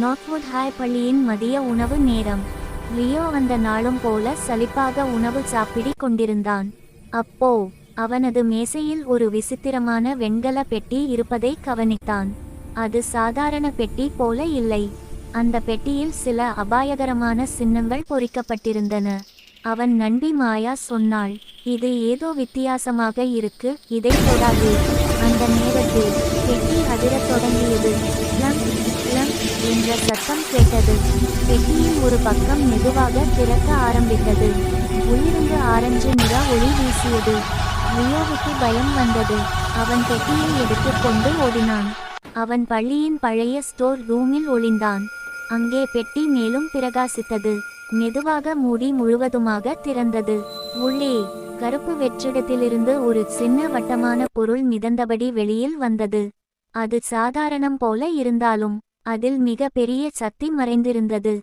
நார்த்வுட் high பள்ளியின் மதிய உணவு நேரம். லியோ அந்த நாளும் போல சலிப்பாக உணவு சாப்பிடி கொண்டிருந்தான். அப்போ அவனது மேசையில் ஒரு விசித்திரமான வெண்கல பெட்டி இருப்பதை கவனித்தான். அது சாதாரண பெட்டி போல இல்லை. அந்த பெட்டியில் சில அபாயகரமான சின்னங்கள் பொறிக்கப்பட்டிருந்தன. அவன் நண்பி மாயா சொன்னாள், "இது ஏதோ வித்தியாசமாக இருக்கு, இதை தொடாதே." அந்த நேரத்தில் பெட்டி அதிரத் தொடங்கியது. "லம் லம்" என்ற சத்தம் கேட்டது. பெட்டியின் ஒரு பக்கம் மெதுவாக திறக்க ஆரம்பித்தது. உள்ளிருந்து ஆரஞ்சு நிற ஒளி வீசியது. லியோவுக்கு பயம் வந்தது. அவன் பெட்டியை எடுத்துக் கொண்டு ஓடினான். அவன் பள்ளியின் பழைய ஸ்டோர் ரூமில் ஒளிந்தான். அங்கே பெட்டி மேலும் பிரகாசித்தது. மெதுவாக மூடி முழுவதுமாக திறந்தது. உள்ளே கருப்பு வெற்றிடத்திலிருந்து ஒரு சின்ன வட்டமான பொருள் மிதந்தபடி வெளியில் வந்தது. அது சாதாரணம் போல இருந்தாலும் அதில் மிக பெரிய சக்தி மறைந்திருந்தது.